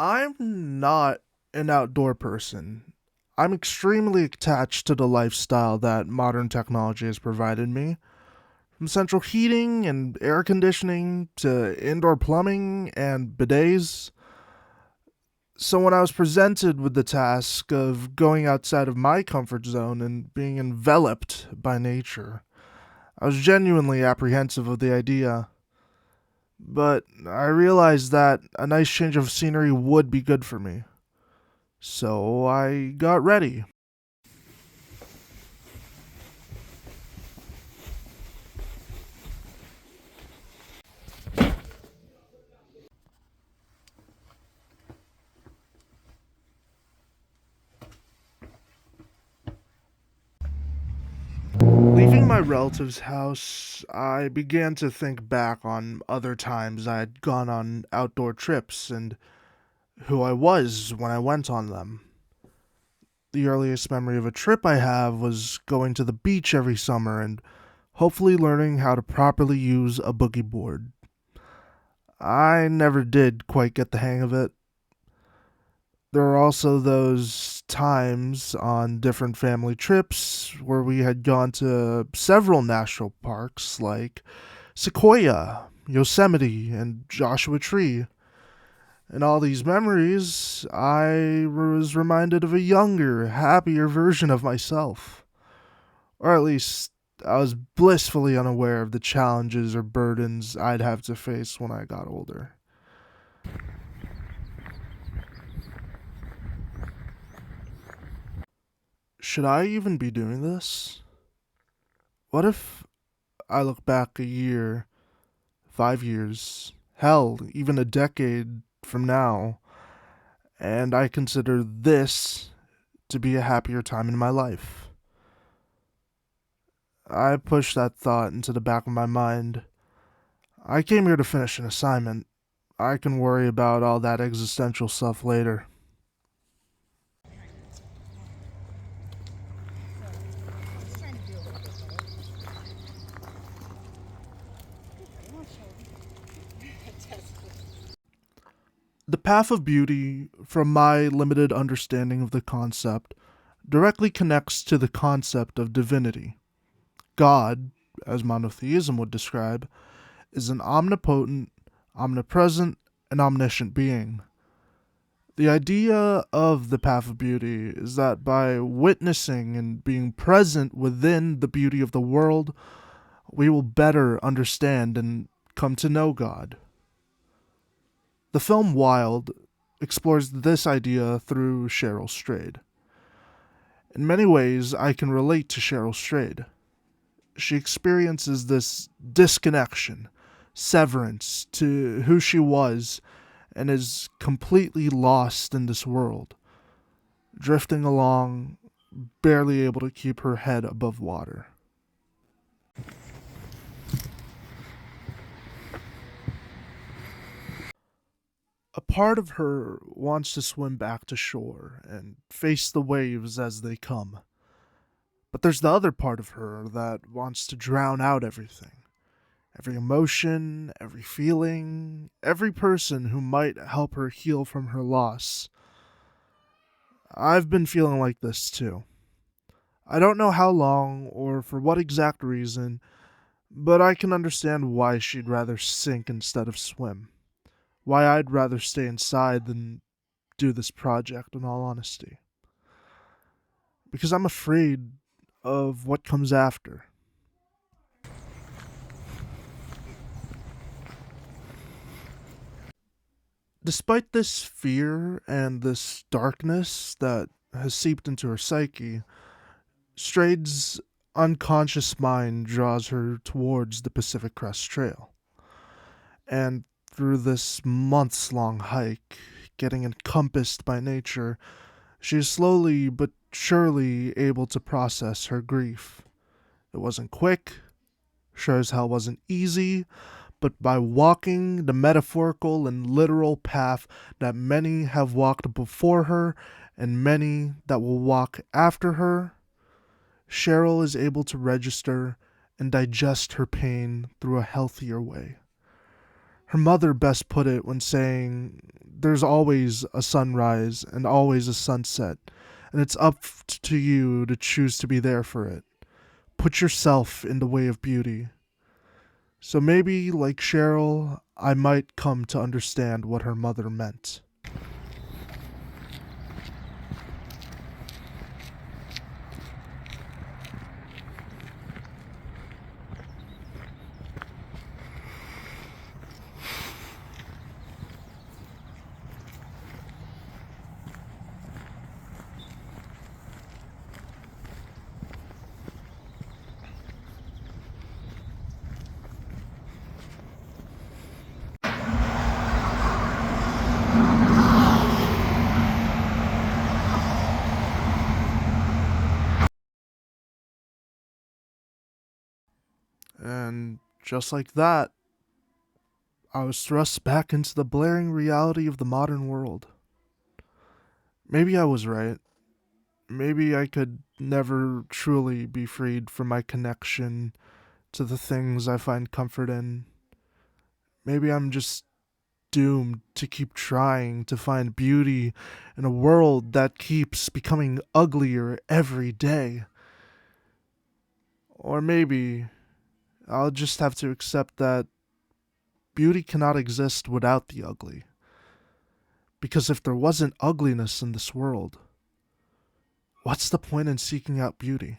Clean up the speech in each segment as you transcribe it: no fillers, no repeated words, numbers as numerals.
I'm not an outdoor person. I'm extremely attached to the lifestyle that modern technology has provided me. From central heating and air conditioning to indoor plumbing and bidets. So, when I was presented with the task of going outside of my comfort zone and being enveloped by nature, I was genuinely apprehensive of the idea. But I realized that a nice change of scenery would be good for me. So I got ready. Leaving my relative's house, I began to think back on other times I had gone on outdoor trips and who I was when I went on them. The earliest memory of a trip I have was going to the beach every summer and hopefully learning how to properly use a boogie board. I never did quite get the hang of it. There are also those times on different family trips where we had gone to several national parks like Sequoia, Yosemite, and Joshua Tree. In all these memories, I was reminded of a younger, happier version of myself. Or at least, I was blissfully unaware of the challenges or burdens I'd have to face when I got older. Should I even be doing this? What if I look back a year, 5 years, hell, even a decade from now, and I consider this to be a happier time in my life? I push that thought into the back of my mind. I came here to finish an assignment. I can worry about all that existential stuff later. The path of beauty, from my limited understanding of the concept, directly connects to the concept of divinity. God, as monotheism would describe, is an omnipotent, omnipresent, and omniscient being. The idea of the path of beauty is that by witnessing and being present within the beauty of the world, we will better understand and come to know God. The film Wild explores this idea through Cheryl Strayed. In many ways, I can relate to Cheryl Strayed. She experiences this disconnection, severance to who she was, and is completely lost in this world, drifting along, barely able to keep her head above water. A part of her wants to swim back to shore and face the waves as they come. But there's the other part of her that wants to drown out everything. Every emotion, every feeling, every person who might help her heal from her loss. I've been feeling like this too. I don't know how long or for what exact reason, but I can understand why she'd rather sink instead of swim. Why I'd rather stay inside than do this project, in all honesty. Because I'm afraid of what comes after. Despite this fear and this darkness that has seeped into her psyche, Strade's unconscious mind draws her towards the Pacific Crest Trail. And through this months long hike, getting encompassed by nature, she is slowly but surely able to process her grief. It wasn't quick, sure as hell wasn't easy, but by walking the metaphorical and literal path that many have walked before her and many that will walk after her, Cheryl is able to register and digest her pain through a healthier way. Her mother best put it when saying, "There's always a sunrise and always a sunset, and it's up to you to choose to be there for it. Put yourself in the way of beauty." So maybe, like Cheryl, I might come to understand what her mother meant. And just like that, I was thrust back into the blaring reality of the modern world. Maybe I was right. Maybe I could never truly be freed from my connection to the things I find comfort in. Maybe I'm just doomed to keep trying to find beauty in a world that keeps becoming uglier every day. Or maybe I'll just have to accept that beauty cannot exist without the ugly. Because if there wasn't ugliness in this world, what's the point in seeking out beauty?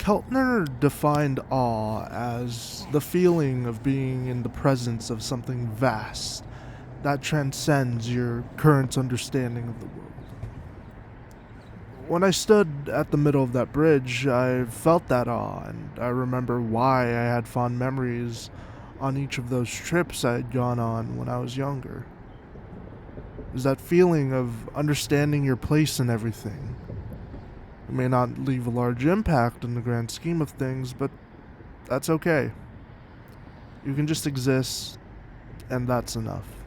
Keltner defined awe as the feeling of being in the presence of something vast that transcends your current understanding of the world. When I stood at the middle of that bridge, I felt that awe, and I remember why I had fond memories on each of those trips I had gone on when I was younger. It was that feeling of understanding your place in everything. It may not leave a large impact in the grand scheme of things, but that's okay. You can just exist, and that's enough.